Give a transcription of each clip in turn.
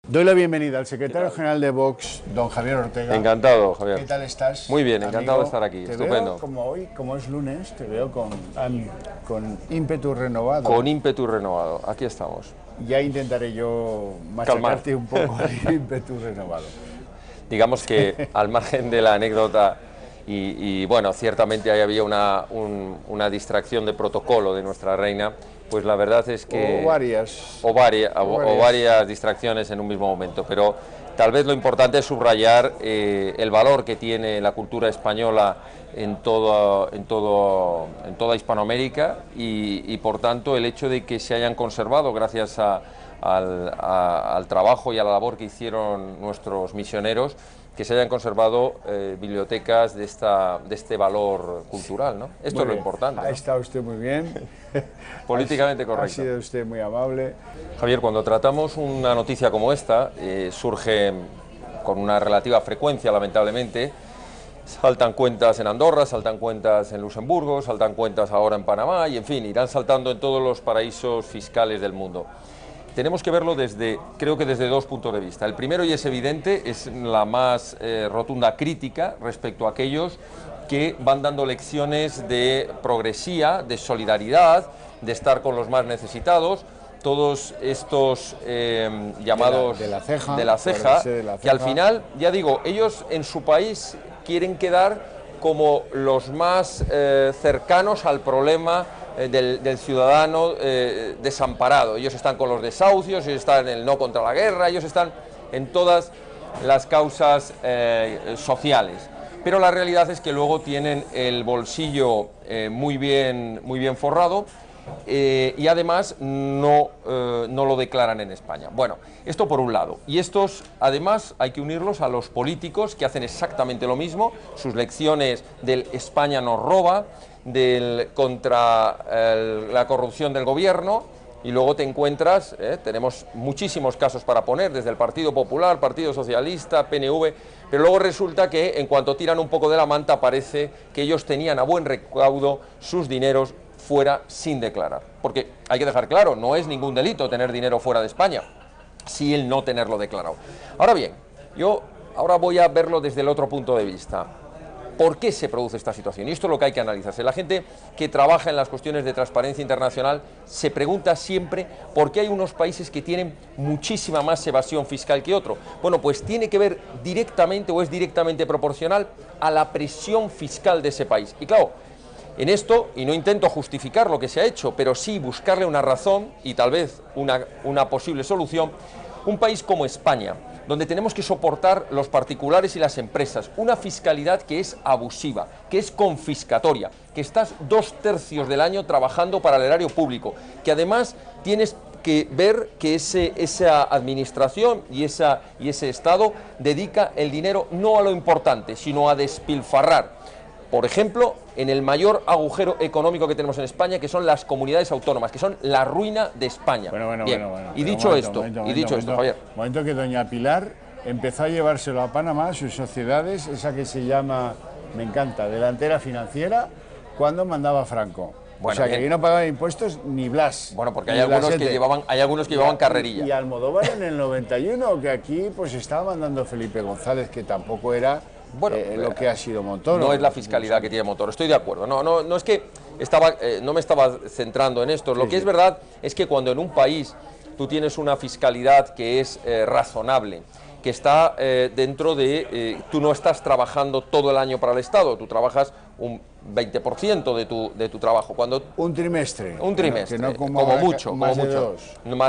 Doy la bienvenida al secretario general de Vox, don Javier Ortega. Encantado, Javier. ¿Qué tal estás? Muy bien, encantado amigo? de estar aquí, Te estupendo. Veo como hoy, como es lunes, te veo con ímpetu renovado. Con ímpetu renovado, aquí estamos. Ya intentaré yo machacarte un poco el ímpetu renovado. Digamos que al margen de la anécdota, y bueno, ciertamente ahí había una distracción de protocolo de nuestra reina, pues la verdad es que... O varias distracciones en un mismo momento, pero tal vez lo importante es subrayar el valor que tiene la cultura española en toda Hispanoamérica y por tanto el hecho de que se hayan conservado gracias al trabajo y a la labor que hicieron nuestros misioneros, que se hayan conservado bibliotecas de este valor cultural, ¿no? Esto es lo importante, ¿no? Ha estado usted muy bien. Políticamente correcto. Ha sido usted muy amable. Javier, cuando tratamos una noticia como esta, surge con una relativa frecuencia, lamentablemente. Saltan cuentas en Andorra, saltan cuentas en Luxemburgo, saltan cuentas ahora en Panamá y, en fin, irán saltando en todos los paraísos fiscales del mundo. Tenemos que verlo creo que desde dos puntos de vista. El primero, y es evidente, es la más rotunda crítica respecto a aquellos que van dando lecciones de progresía, de solidaridad, de estar con los más necesitados, todos estos llamados de la ceja, que al final, ya digo, ellos en su país quieren quedar como los más cercanos al problema del ciudadano desamparado. Ellos están con los desahucios, ellos están en el no contra la guerra, ellos están en todas las causas sociales. Pero la realidad es que luego tienen el bolsillo muy bien forrado y además no lo declaran en España. Bueno, esto por un lado. Y estos, además, hay que unirlos a los políticos que hacen exactamente lo mismo, sus lecciones del España nos roba, contra la corrupción del gobierno, y luego te encuentras, tenemos muchísimos casos para poner, desde el Partido Popular, Partido Socialista, PNV, pero luego resulta que en cuanto tiran un poco de la manta parece que ellos tenían a buen recaudo sus dineros fuera sin declarar. Porque hay que dejar claro, no es ningún delito tener dinero fuera de España, sí el no tenerlo declarado. Ahora bien, yo ahora voy a verlo desde el otro punto de vista. ¿Por qué se produce esta situación? Y esto es lo que hay que analizarse. La gente que trabaja en las cuestiones de transparencia internacional se pregunta siempre por qué hay unos países que tienen muchísima más evasión fiscal que otros. Bueno, pues tiene que ver directamente o es directamente proporcional a la presión fiscal de ese país. Y claro, en esto, y no intento justificar lo que se ha hecho, pero sí buscarle una razón y tal vez una posible solución, un país como España, donde tenemos que soportar los particulares y las empresas, una fiscalidad que es abusiva, que es confiscatoria, que estás 2/3 del año trabajando para el erario público, que además tienes que ver que esa administración y ese Estado dedica el dinero no a lo importante, sino a despilfarrar. Por ejemplo, en el mayor agujero económico que tenemos en España, que son las comunidades autónomas, que son la ruina de España. Bueno. Y dicho esto, Javier. Momento que doña Pilar empezó a llevárselo a Panamá, sus sociedades, esa que se llama, me encanta, Delantera Financiera, cuando mandaba Franco. Bueno, o sea, que aquí no pagaban impuestos ni Blas. Bueno, porque hay algunos que llevaban carrerilla. Y Almodóvar en el 91, que aquí pues estaba mandando Felipe González, que tampoco era... lo que ha sido Montoro. No es la fiscalidad que tiene Montoro, estoy de acuerdo. No es que no me estaba centrando en esto. Lo que es verdad es que cuando en un país tú tienes una fiscalidad que es razonable, que está dentro de... tú no estás trabajando todo el año para el Estado, tú trabajas un 20% de tu trabajo. Un trimestre. Un trimestre, que no como mucho. Más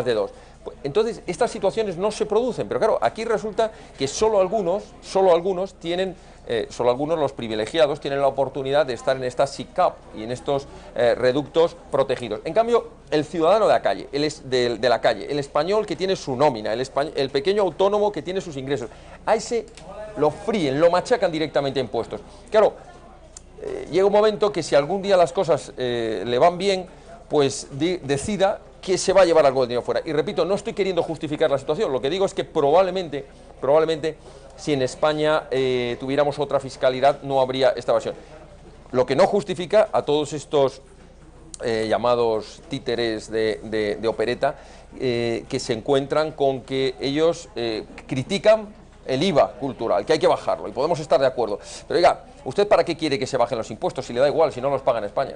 de dos. Entonces, estas situaciones no se producen, pero claro, aquí resulta que solo algunos los privilegiados tienen la oportunidad de estar en esta SICAP y en estos reductos protegidos. En cambio, el ciudadano de la calle, el español que tiene su nómina, el pequeño autónomo que tiene sus ingresos, a ese lo fríen, lo machacan directamente a impuestos. Claro, llega un momento que si algún día las cosas le van bien, pues decida que se va a llevar algo de dinero fuera. Y repito, no estoy queriendo justificar la situación, lo que digo es que probablemente si en España tuviéramos otra fiscalidad no habría esta evasión. Lo que no justifica a todos estos llamados títeres de opereta, que se encuentran con que ellos critican el IVA cultural, que hay que bajarlo, y podemos estar de acuerdo. Pero oiga, ¿usted para qué quiere que se bajen los impuestos si le da igual, si no los paga en España?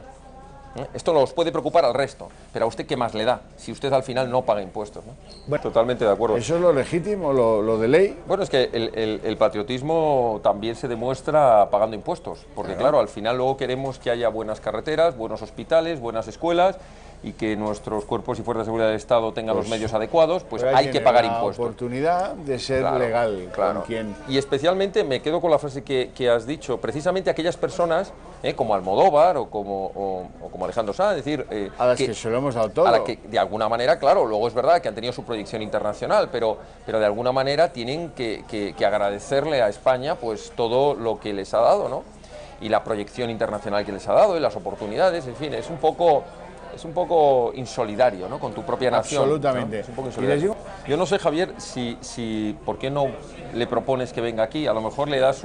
Esto nos puede preocupar al resto, pero ¿a usted qué más le da si usted al final no paga impuestos, ¿no? Bueno, totalmente de acuerdo. ¿Eso es lo legítimo, lo de ley? Bueno, es que el patriotismo también se demuestra pagando impuestos, porque claro, al final luego queremos que haya buenas carreteras, buenos hospitales, buenas escuelas, y que nuestros cuerpos y fuerzas de seguridad del Estado tengan los medios adecuados, pues hay que pagar impuestos. La oportunidad de ser legal, claro. Con quien... Y especialmente me quedo con la frase que has dicho, precisamente aquellas personas, como Almodóvar o como Alejandro Sanz, es decir... a las que se lo hemos dado todo. A las que de alguna manera, claro, luego es verdad que han tenido su proyección internacional, pero de alguna manera tienen que agradecerle a España pues todo lo que les ha dado, ¿no? Y la proyección internacional que les ha dado y las oportunidades, en fin, es un poco insolidario, ¿no? Con tu propia nación. Absolutamente. ¿No? Es un poco insolidario. Yo no sé, Javier, si ¿por qué no le propones que venga aquí? A lo mejor le das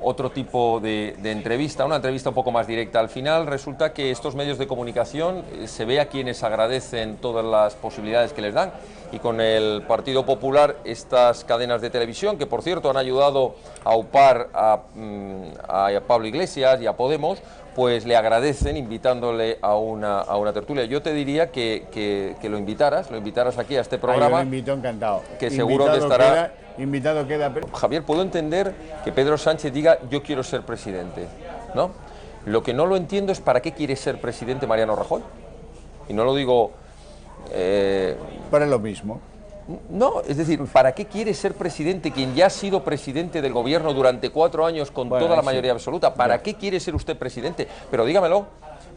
otro tipo de entrevista, una entrevista un poco más directa. Al final resulta que estos medios de comunicación se ve a quienes agradecen todas las posibilidades que les dan, y con el Partido Popular estas cadenas de televisión, que por cierto han ayudado a upar a Pablo Iglesias y a Podemos, pues le agradecen invitándole a una tertulia. Yo te diría que lo invitaras aquí a este programa. Yo lo invito, encantado. Que seguro que estará... Invitado queda. Javier, puedo entender que Pedro Sánchez diga yo quiero ser presidente, ¿no? Lo que no lo entiendo es para qué quiere ser presidente Mariano Rajoy. Y no lo digo... Para lo mismo. No, es decir, ¿para qué quiere ser presidente quien ya ha sido presidente del gobierno durante 4 años con toda la mayoría absoluta? ¿Para qué quiere ser usted presidente? Pero dígamelo,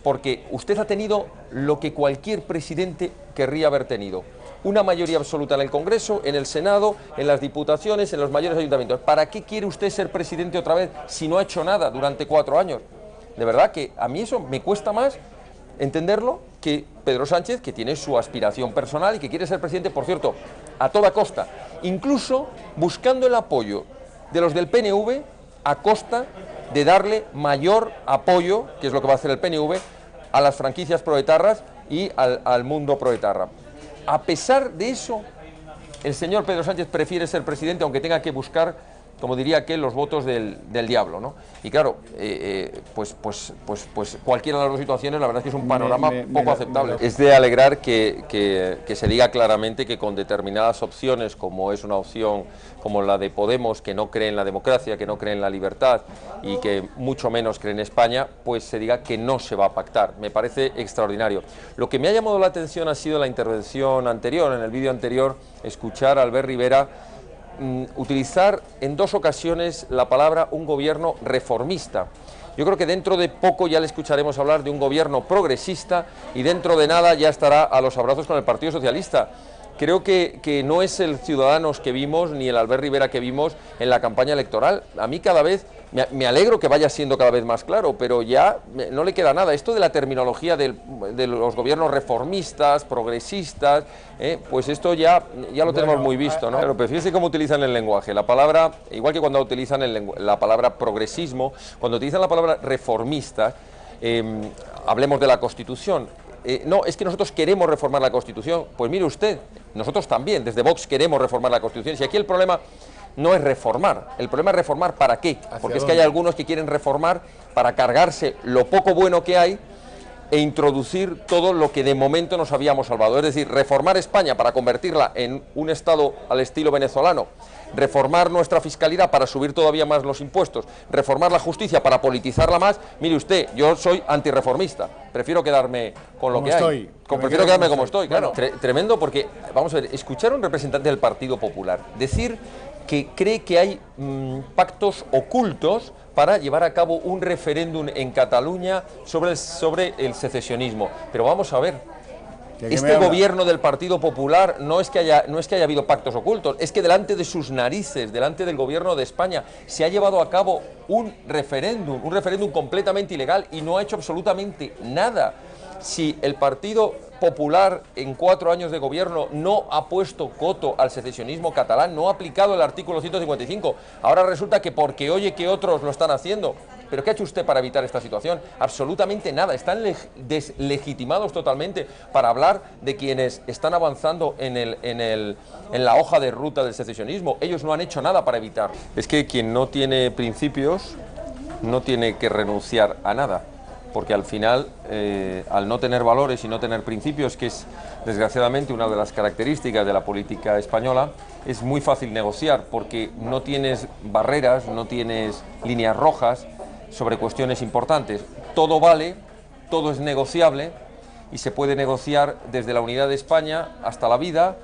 porque usted ha tenido lo que cualquier presidente querría haber tenido: una mayoría absoluta en el Congreso, en el Senado, en las diputaciones, en los mayores ayuntamientos. ¿Para qué quiere usted ser presidente otra vez si no ha hecho nada durante 4 años? De verdad que a mí eso me cuesta más entenderlo que Pedro Sánchez, que tiene su aspiración personal y que quiere ser presidente, por cierto, a toda costa, incluso buscando el apoyo de los del PNV a costa de darle mayor apoyo, que es lo que va a hacer el PNV, a las franquicias proetarras y al mundo proetarra. A pesar de eso, el señor Pedro Sánchez prefiere ser presidente, aunque tenga que buscar, como diría aquel, los votos del diablo, ¿no? Y claro, pues cualquiera de las dos situaciones, la verdad es que es un panorama poco aceptable. Es de alegrar que se diga claramente que con determinadas opciones, como es una opción como la de Podemos, que no cree en la democracia, que no cree en la libertad y que mucho menos cree en España, pues se diga que no se va a pactar. Me parece extraordinario. Lo que me ha llamado la atención ha sido la intervención anterior, en el vídeo anterior, escuchar a Albert Rivera utilizar en 2 ocasiones la palabra un gobierno reformista. Yo creo que dentro de poco ya le escucharemos hablar de un gobierno progresista, y dentro de nada ya estará a los abrazos con el Partido Socialista. Creo que no es el Ciudadanos que vimos ni el Albert Rivera que vimos en la campaña electoral. A mí cada vez me alegro que vaya siendo cada vez más claro, pero ya no le queda nada. Esto de la terminología de los gobiernos reformistas, progresistas, pues esto ya lo tenemos muy visto, ¿no? Pero fíjese cómo utilizan el lenguaje. La palabra, igual que cuando utilizan la palabra progresismo, cuando utilizan la palabra reformista, hablemos de la Constitución. No, es que nosotros queremos reformar la Constitución. Pues mire usted, nosotros también, desde Vox queremos reformar la Constitución. Si aquí el problema no es reformar, el problema es reformar ¿para qué? Porque es que hay algunos que quieren reformar para cargarse lo poco bueno que hay e introducir todo lo que de momento nos habíamos salvado. Es decir, reformar España para convertirla en un Estado al estilo venezolano, reformar nuestra fiscalidad para subir todavía más los impuestos, reformar la justicia para politizarla más. Mire usted, yo soy antirreformista, prefiero quedarme con lo que hay. Prefiero quedarme como estoy, claro. Tremendo, porque, vamos a ver, escuchar a un representante del Partido Popular decir que cree que hay pactos ocultos para llevar a cabo un referéndum en Cataluña sobre el secesionismo. Pero vamos a ver, este gobierno del Partido Popular no es que haya habido pactos ocultos, es que delante de sus narices, delante del gobierno de España, se ha llevado a cabo un referéndum completamente ilegal, y no ha hecho absolutamente nada. Si el Partido Popular en 4 años de gobierno no ha puesto coto al secesionismo catalán, no ha aplicado el artículo 155, ahora resulta que porque oye que otros lo están haciendo. ¿Pero qué ha hecho usted para evitar esta situación? Absolutamente nada. Están deslegitimados totalmente para hablar de quienes están avanzando en la hoja de ruta del secesionismo. Ellos no han hecho nada para evitar. Es que quien no tiene principios no tiene que renunciar a nada, porque al final, al no tener valores y no tener principios, que es desgraciadamente una de las características de la política española, es muy fácil negociar, porque no tienes barreras, no tienes líneas rojas sobre cuestiones importantes. Todo vale, todo es negociable y se puede negociar desde la unidad de España hasta la vida,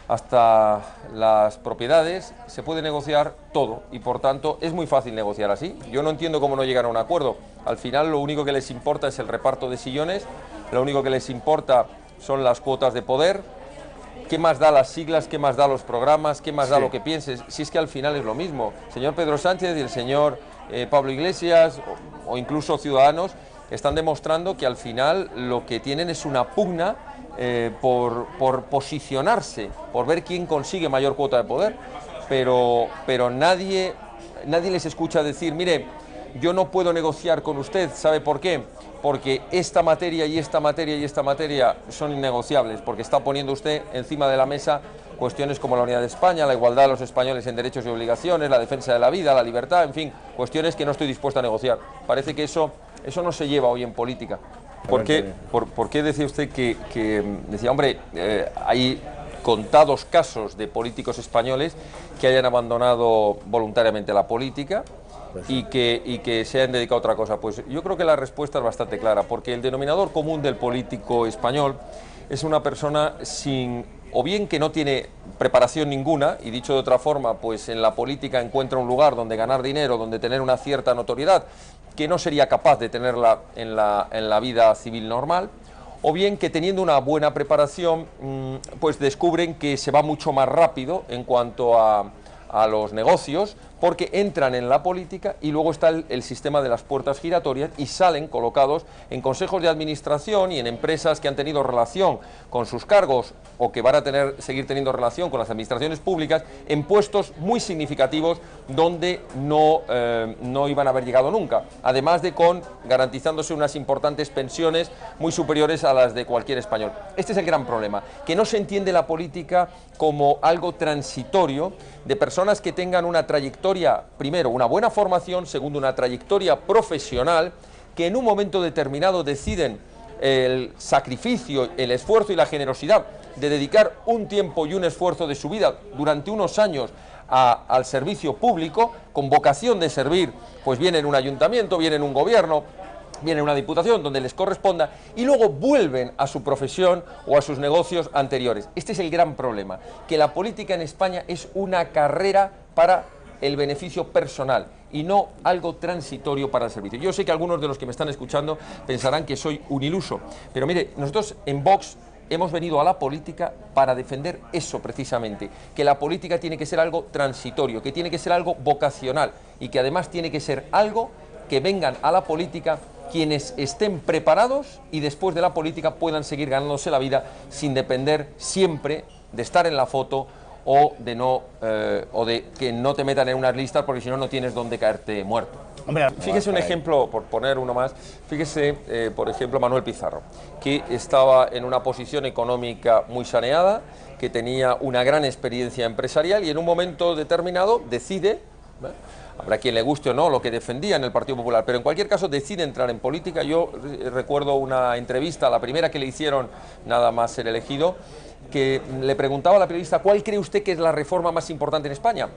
hasta las propiedades, se puede negociar todo y por tanto es muy fácil negociar así. Yo no entiendo cómo no llegan a un acuerdo. Al final lo único que les importa es el reparto de sillones, lo único que les importa son las cuotas de poder. ¿Qué más da las siglas? ¿Qué más da los programas? ¿Qué más da lo que pienses? Si es que al final es lo mismo. El señor Pedro Sánchez y el señor Pablo Iglesias o incluso Ciudadanos están demostrando que al final lo que tienen es una pugna por posicionarse, por ver quién consigue mayor cuota de poder, pero nadie les escucha decir, mire, yo no puedo negociar con usted, ¿sabe por qué? Porque esta materia y esta materia y esta materia son innegociables, porque está poniendo usted encima de la mesa cuestiones como la unidad de España, la igualdad de los españoles en derechos y obligaciones, la defensa de la vida, la libertad, en fin, cuestiones que no estoy dispuesto a negociar. Parece que eso no se lleva hoy en política. ¿Por qué decía usted que decía, hombre, hay contados casos de políticos españoles que hayan abandonado voluntariamente la política y que se hayan dedicado a otra cosa? Pues yo creo que la respuesta es bastante clara, porque el denominador común del político español es una persona o bien que no tiene preparación ninguna, y dicho de otra forma, pues en la política encuentra un lugar donde ganar dinero, donde tener una cierta notoriedad, que no sería capaz de tenerla en la vida civil normal, o bien que teniendo una buena preparación, pues descubren que se va mucho más rápido en cuanto a los negocios, porque entran en la política y luego está el sistema de las puertas giratorias y salen colocados en consejos de administración y en empresas que han tenido relación con sus cargos o que van a seguir teniendo relación con las administraciones públicas en puestos muy significativos donde no iban a haber llegado nunca, además de garantizándose unas importantes pensiones muy superiores a las de cualquier español. Este es el gran problema, que no se entiende la política como algo transitorio de personas que tengan una trayectoria, primero, una buena formación, segundo, una trayectoria profesional, que en un momento determinado deciden el sacrificio, el esfuerzo y la generosidad de dedicar un tiempo y un esfuerzo de su vida durante unos años al servicio público, con vocación de servir, pues bien en un ayuntamiento, bien en un gobierno, bien en una diputación, donde les corresponda, y luego vuelven a su profesión o a sus negocios anteriores. Este es el gran problema, que la política en España es una carrera para el beneficio personal y no algo transitorio para el servicio. Yo sé que algunos de los que me están escuchando pensarán que soy un iluso, pero mire, nosotros en Vox hemos venido a la política para defender eso precisamente, que la política tiene que ser algo transitorio, que tiene que ser algo vocacional y que además tiene que ser algo que vengan a la política quienes estén preparados y después de la política puedan seguir ganándose la vida sin depender siempre de estar en la foto o de que no te metan en unas listas, porque si no, no tienes dónde caerte muerto. Hombre, fíjese un ejemplo, por poner uno más, fíjese, por ejemplo, Manuel Pizarro, que estaba en una posición económica muy saneada, que tenía una gran experiencia empresarial y en un momento determinado decide, habrá quien le guste o no lo que defendía en el Partido Popular, pero en cualquier caso decide entrar en política. Yo recuerdo una entrevista, la primera que le hicieron nada más ser elegido, que le preguntaba a la periodista, ¿cuál cree usted que es la reforma más importante en España?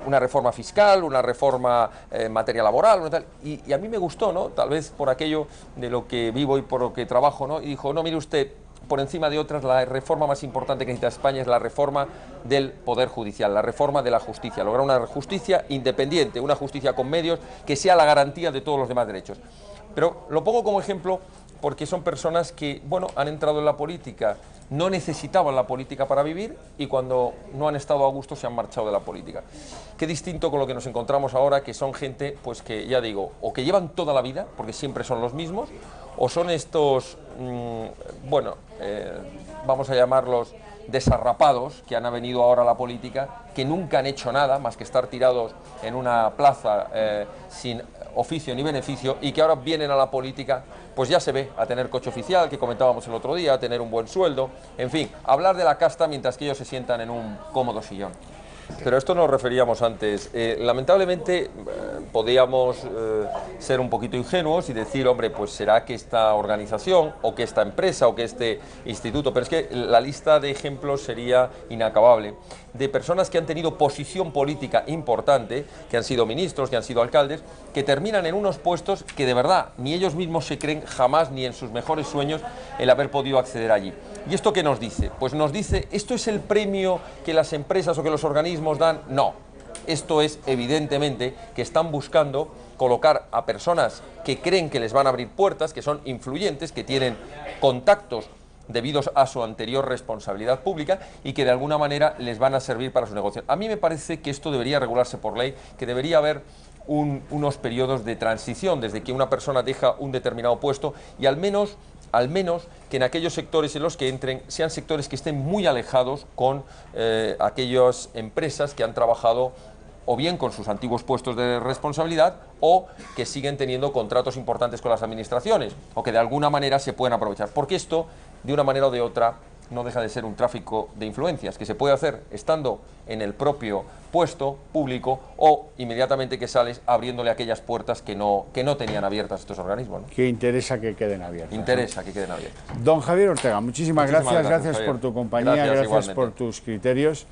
Una reforma fiscal, una reforma en materia laboral, tal. Y a mí me gustó, ¿no? Tal vez por aquello de lo que vivo y por lo que trabajo, ¿no? Y dijo, no, mire usted, por encima de otras, la reforma más importante que necesita España es la reforma del Poder Judicial, la reforma de la justicia, lograr una justicia independiente, una justicia con medios que sea la garantía de todos los demás derechos. Pero lo pongo como ejemplo porque son personas que, bueno, han entrado en la política, no necesitaban la política para vivir y cuando no han estado a gusto se han marchado de la política. Qué distinto con lo que nos encontramos ahora, que son gente, pues que ya digo, o que llevan toda la vida, porque siempre son los mismos, o son estos, bueno, vamos a llamarlos desarrapados, que han venido ahora a la política, que nunca han hecho nada más que estar tirados en una plaza sin oficio ni beneficio, y que ahora vienen a la política, pues ya se ve, a tener coche oficial, que comentábamos el otro día, a tener un buen sueldo, en fin, hablar de la casta mientras que ellos se sientan en un cómodo sillón. Pero esto nos referíamos antes. Lamentablemente podíamos ser un poquito ingenuos y decir, hombre, pues será que esta organización o que esta empresa o que este instituto, pero es que la lista de ejemplos sería inacabable, de personas que han tenido posición política importante, que han sido ministros, que han sido alcaldes, que terminan en unos puestos que de verdad ni ellos mismos se creen jamás ni en sus mejores sueños el haber podido acceder allí. ¿Y esto qué nos dice? Pues nos dice, ¿esto es el premio que las empresas o que los organismos dan? No. Esto es evidentemente que están buscando colocar a personas que creen que les van a abrir puertas, que son influyentes, que tienen contactos debidos a su anterior responsabilidad pública y que de alguna manera les van a servir para su negocio. A mí me parece que esto debería regularse por ley, que debería haber unos periodos de transición desde que una persona deja un determinado puesto y al menos que en aquellos sectores en los que entren sean sectores que estén muy alejados con aquellas empresas que han trabajado o bien con sus antiguos puestos de responsabilidad o que siguen teniendo contratos importantes con las administraciones o que de alguna manera se pueden aprovechar. Porque esto, de una manera o de otra, no deja de ser un tráfico de influencias que se puede hacer estando en el propio puesto público o inmediatamente que sales abriéndole aquellas puertas que no tenían abiertas estos organismos, ¿no? Que interesa que queden abiertas. Interesa, ¿no?, que queden abiertas. Don Javier Ortega, muchísimas gracias, Javier, por tu compañía, gracias por tus criterios.